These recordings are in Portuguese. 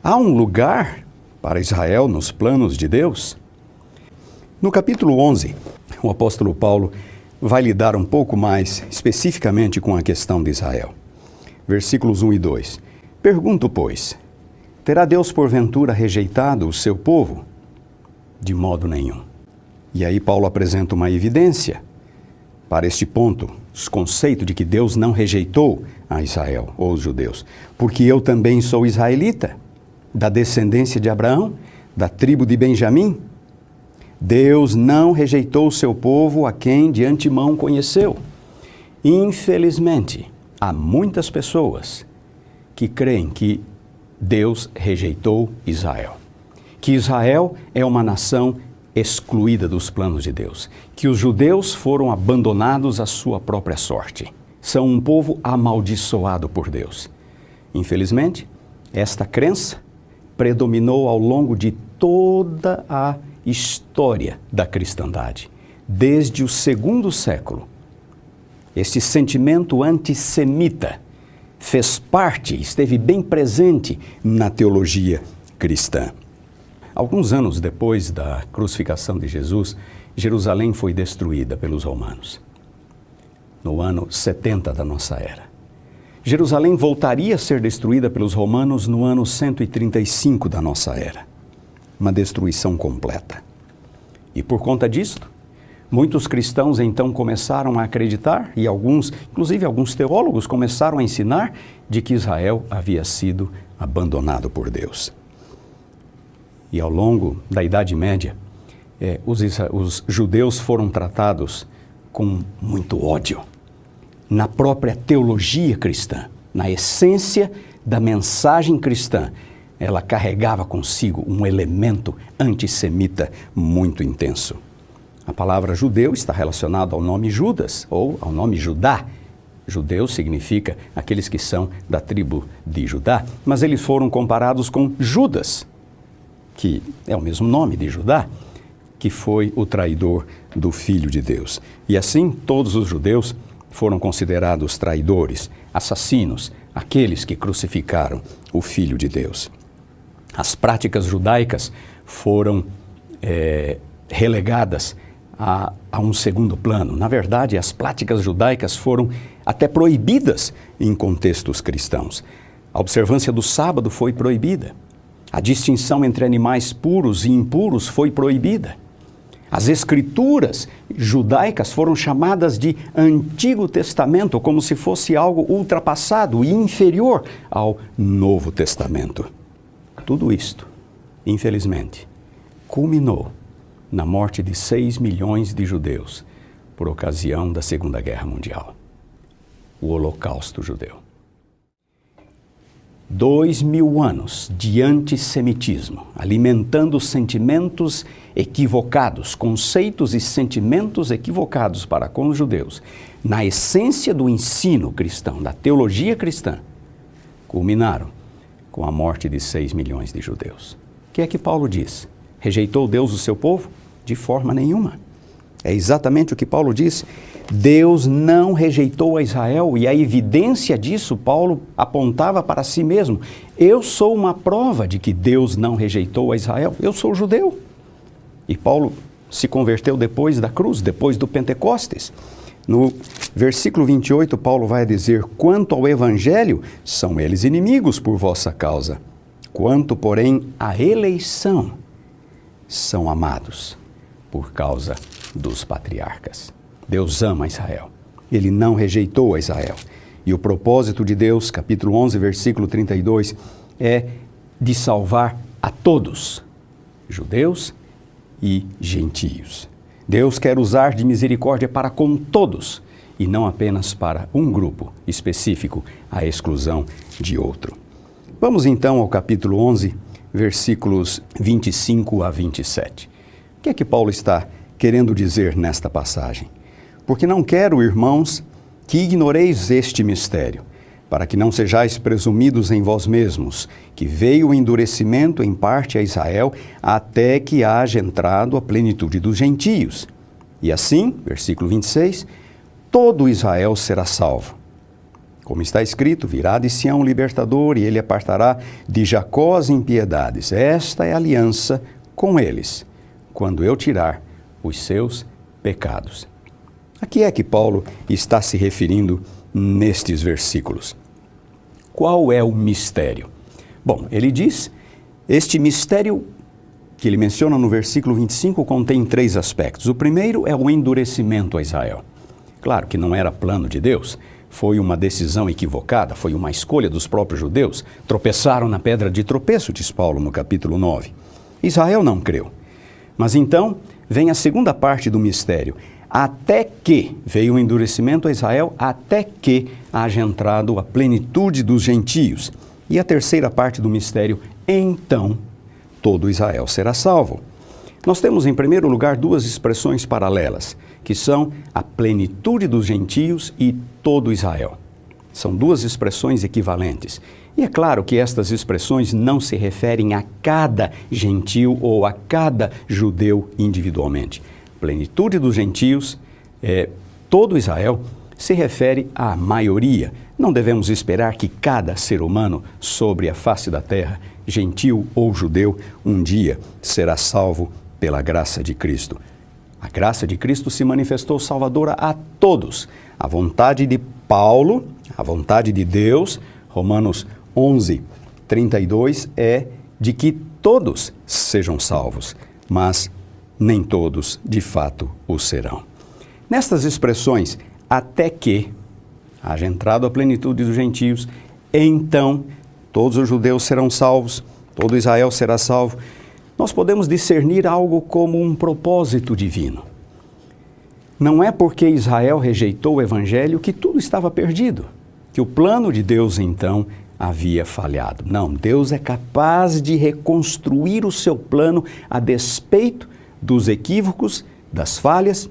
Há um lugar para Israel nos planos de Deus? No capítulo 11, o apóstolo Paulo vai lidar um pouco mais especificamente com a questão de Israel. Versículos 1 e 2. Pergunto, pois, terá Deus porventura rejeitado o seu povo? De modo nenhum. E aí Paulo apresenta uma evidência para este ponto, o conceito de que Deus não rejeitou a Israel, ou os judeus. Porque eu também sou israelita, da descendência de Abraão, da tribo de Benjamim. Deus não rejeitou o seu povo a quem de antemão conheceu. Infelizmente, há muitas pessoas que creem que Deus rejeitou Israel. Que Israel é uma nação excluída dos planos de Deus. Que os judeus foram abandonados à sua própria sorte. São um povo amaldiçoado por Deus. Infelizmente, esta crença predominou ao longo de toda a história da cristandade. Desde o segundo século, este sentimento antissemita fez parte, esteve bem presente na teologia cristã. Alguns anos depois da crucificação de Jesus, Jerusalém foi destruída pelos romanos, no ano 70 da nossa era. Jerusalém voltaria a ser destruída pelos romanos no ano 135 da nossa era. Uma destruição completa. E por conta disto, muitos cristãos então começaram a acreditar, e alguns, inclusive alguns teólogos, começaram a ensinar de que Israel havia sido abandonado por Deus. E ao longo da Idade Média, os judeus foram tratados com muito ódio. Na própria teologia cristã, na essência da mensagem cristã, ela carregava consigo um elemento antissemita muito intenso. A palavra judeu está relacionada ao nome Judas, ou ao nome Judá. Judeu significa aqueles que são da tribo de Judá, mas eles foram comparados com Judas, que é o mesmo nome de Judá, que foi o traidor do Filho de Deus. E assim, todos os judeus foram considerados traidores, assassinos, aqueles que crucificaram o Filho de Deus. As práticas judaicas foram relegadas a um segundo plano. Na verdade, as práticas judaicas foram até proibidas em contextos cristãos. A observância do sábado foi proibida. A distinção entre animais puros e impuros foi proibida. As escrituras judaicas foram chamadas de Antigo Testamento, como se fosse algo ultrapassado e inferior ao Novo Testamento. Tudo isto, infelizmente, culminou na morte de 6 milhões de judeus por ocasião da Segunda Guerra Mundial, o Holocausto Judeu. 2000 anos de antissemitismo, alimentando sentimentos equivocados, conceitos e sentimentos equivocados para com os judeus, na essência do ensino cristão, da teologia cristã, culminaram com a morte de 6 milhões de judeus. O que é que Paulo diz? Rejeitou Deus o seu povo? De forma nenhuma. É exatamente o que Paulo diz. Deus não rejeitou a Israel, e a evidência disso Paulo apontava para si mesmo. Eu sou uma prova de que Deus não rejeitou a Israel. Eu sou judeu. E Paulo se converteu depois da cruz, depois do Pentecostes. No versículo 28, Paulo vai dizer: quanto ao evangelho, são eles inimigos por vossa causa. Quanto, porém, à eleição, são amados por causa dos patriarcas. Deus ama Israel. Ele não rejeitou a Israel. E o propósito de Deus, capítulo 11, versículo 32, é de salvar a todos, judeus e gentios. Deus quer usar de misericórdia para com todos, e não apenas para um grupo específico, à exclusão de outro. Vamos então ao capítulo 11, versículos 25 a 27. O que é que Paulo está querendo dizer nesta passagem? Porque não quero, irmãos, que ignoreis este mistério, para que não sejais presumidos em vós mesmos, que veio o endurecimento em parte a Israel, até que haja entrado a plenitude dos gentios. E assim, versículo 26, todo Israel será salvo. Como está escrito, virá de Sião um libertador e ele apartará de Jacó as impiedades. Esta é a aliança com eles, quando eu tirar os seus pecados. A que é que Paulo está se referindo nestes versículos? Qual é o mistério? Bom, ele diz, este mistério que ele menciona no versículo 25 contém 3 aspectos. O primeiro é o endurecimento a Israel. Claro que não era plano de Deus, foi uma decisão equivocada, foi uma escolha dos próprios judeus. Tropeçaram na pedra de tropeço, diz Paulo no capítulo 9. Israel não creu. Mas então vem a segunda parte do mistério. Até que veio o endurecimento a Israel, até que haja entrado a plenitude dos gentios. E a terceira parte do mistério, então todo Israel será salvo. Nós temos em primeiro lugar 2 expressões paralelas, que são a plenitude dos gentios e todo Israel. São 2 expressões equivalentes. E é claro que estas expressões não se referem a cada gentio ou a cada judeu individualmente. Plenitude dos gentios, todo Israel, se refere à maioria. Não devemos esperar que cada ser humano sobre a face da terra, gentil ou judeu, um dia será salvo pela graça de Cristo. A graça de Cristo se manifestou salvadora a todos. A vontade de Paulo, a vontade de Deus, Romanos 11, 32, é de que todos sejam salvos, mas nem todos, de fato, o serão. Nestas expressões, até que haja entrado a plenitude dos gentios, então todos os judeus serão salvos, todo Israel será salvo, nós podemos discernir algo como um propósito divino. Não é porque Israel rejeitou o evangelho que tudo estava perdido, que o plano de Deus, então, havia falhado. Não, Deus é capaz de reconstruir o seu plano a despeito dos equívocos, das falhas,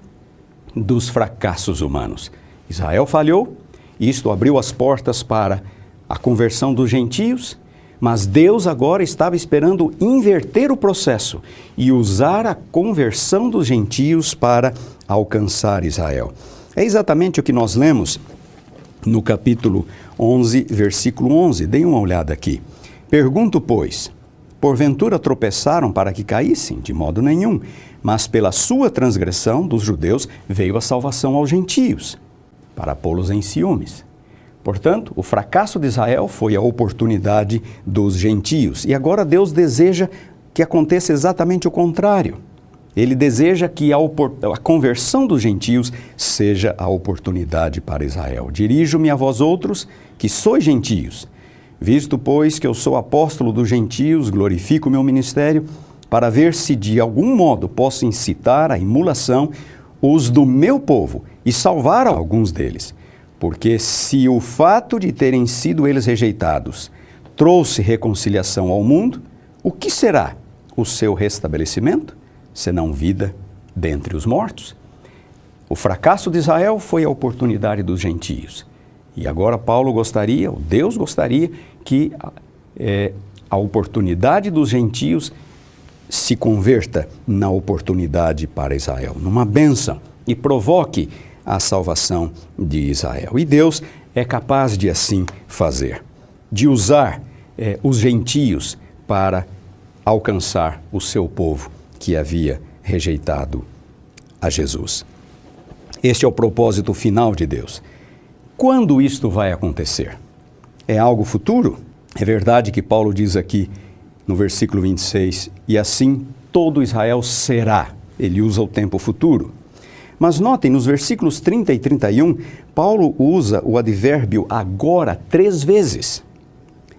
dos fracassos humanos. Israel falhou, isto abriu as portas para a conversão dos gentios, mas Deus agora estava esperando inverter o processo e usar a conversão dos gentios para alcançar Israel. É exatamente o que nós lemos no capítulo 11, versículo 11. Deem uma olhada aqui. Pergunto, pois, porventura tropeçaram para que caíssem? De modo nenhum. Mas pela sua transgressão dos judeus veio a salvação aos gentios, para pô-los em ciúmes. Portanto, o fracasso de Israel foi a oportunidade dos gentios. E agora Deus deseja que aconteça exatamente o contrário. Ele deseja que a conversão dos gentios seja a oportunidade para Israel. Dirijo-me a vós outros, que sois gentios. Visto, pois, que eu sou apóstolo dos gentios, glorifico o meu ministério, para ver se de algum modo posso incitar à emulação os do meu povo e salvar alguns deles. Porque se o fato de terem sido eles rejeitados trouxe reconciliação ao mundo, o que será o seu restabelecimento, senão vida dentre os mortos? O fracasso de Israel foi a oportunidade dos gentios. E agora Deus gostaria que a oportunidade dos gentios se converta na oportunidade para Israel, numa bênção, e provoque a salvação de Israel. E Deus é capaz de assim fazer, de usar os gentios para alcançar o seu povo que havia rejeitado a Jesus. Este é o propósito final de Deus. Quando isto vai acontecer? É algo futuro? É verdade que Paulo diz aqui no versículo 26, e assim todo Israel será. Ele usa o tempo futuro. Mas notem, nos versículos 30 e 31, Paulo usa o advérbio agora 3 vezes.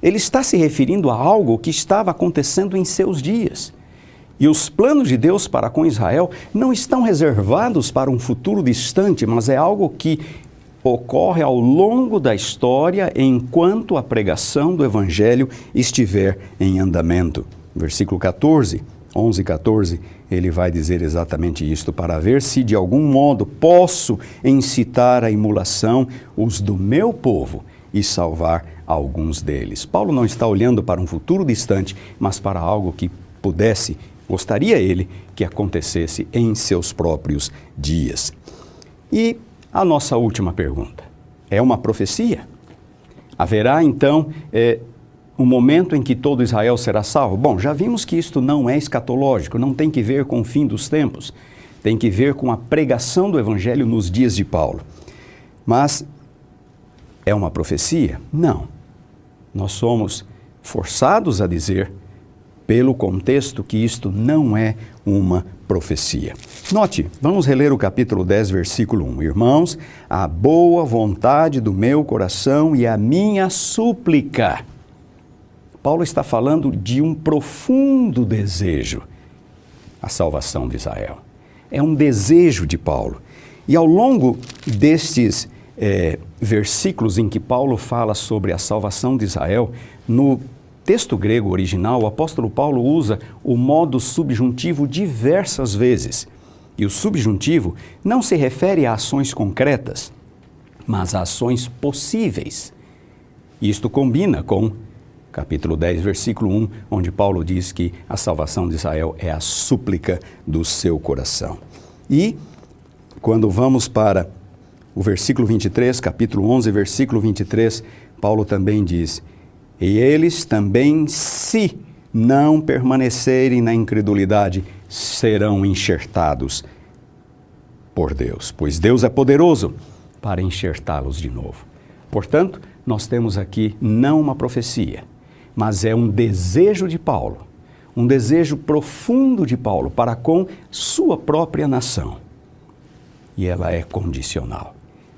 Ele está se referindo a algo que estava acontecendo em seus dias. E os planos de Deus para com Israel não estão reservados para um futuro distante, mas é algo que ocorre ao longo da história enquanto a pregação do Evangelho estiver em andamento. Versículo 14, 11 e 14, ele vai dizer exatamente isto, para ver se de algum modo posso incitar à emulação os do meu povo e salvar alguns deles. Paulo não está olhando para um futuro distante, mas para algo que gostaria ele que acontecesse em seus próprios dias. E a nossa última pergunta, é uma profecia? Haverá então um momento em que todo Israel será salvo? Bom, já vimos que isto não é escatológico, não tem que ver com o fim dos tempos, tem que ver com a pregação do Evangelho nos dias de Paulo. Mas é uma profecia? Não. Nós somos forçados a dizer, pelo contexto, que isto não é uma profecia. Note, vamos reler o capítulo 10, versículo 1. Irmãos, a boa vontade do meu coração e a minha súplica. Paulo está falando de um profundo desejo, a salvação de Israel. É um desejo de Paulo. E ao longo destes versículos em que Paulo fala sobre a salvação de Israel, no texto grego original, o apóstolo Paulo usa o modo subjuntivo diversas vezes. E o subjuntivo não se refere a ações concretas, mas a ações possíveis. Isto combina com capítulo 10, versículo 1, onde Paulo diz que a salvação de Israel é a súplica do seu coração. E quando vamos para o versículo 23, capítulo 11, versículo 23, Paulo também diz: e eles também, se não permanecerem na incredulidade, serão enxertados por Deus, pois Deus é poderoso para enxertá-los de novo. Portanto, nós temos aqui não uma profecia, mas é um desejo de Paulo, um desejo profundo de Paulo para com sua própria nação. E ela é condicional.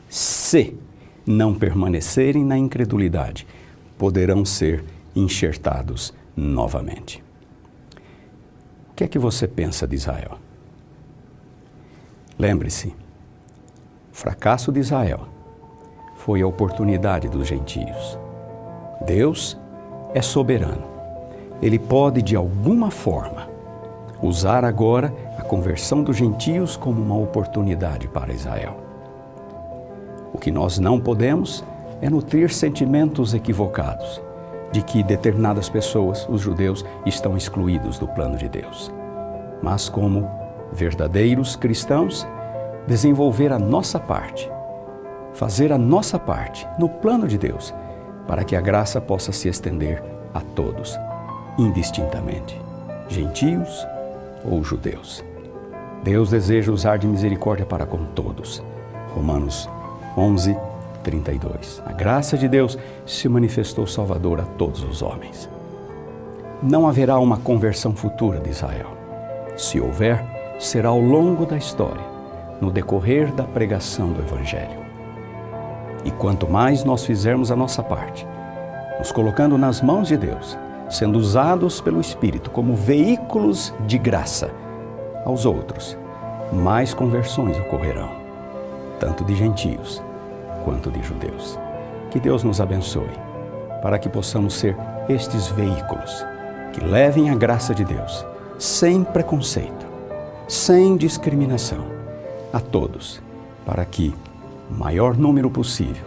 Se não permanecerem na incredulidade, poderão ser enxertados novamente. O que é que você pensa de Israel? Lembre-se, o fracasso de Israel foi a oportunidade dos gentios. Deus é soberano. Ele pode, de alguma forma, usar agora a conversão dos gentios como uma oportunidade para Israel. O que nós não podemos é nutrir sentimentos equivocados de que determinadas pessoas, os judeus, estão excluídos do plano de Deus. Mas como verdadeiros cristãos, desenvolver a nossa parte, fazer a nossa parte no plano de Deus, para que a graça possa se estender a todos, indistintamente, gentios ou judeus. Deus deseja usar de misericórdia para com todos. Romanos 11, 32. A graça de Deus se manifestou salvadora a todos os homens. Não haverá uma conversão futura de Israel. Se houver, será ao longo da história, no decorrer da pregação do Evangelho. E quanto mais nós fizermos a nossa parte, nos colocando nas mãos de Deus, sendo usados pelo Espírito como veículos de graça aos outros, mais conversões ocorrerão, tanto de gentios quanto de judeus. Que Deus nos abençoe, para que possamos ser estes veículos que levem a graça de Deus, sem preconceito, sem discriminação, a todos, para que o maior número possível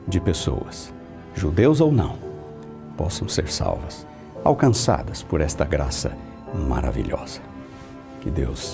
de pessoas, judeus ou não, possam ser salvas, alcançadas por esta graça maravilhosa. Que Deus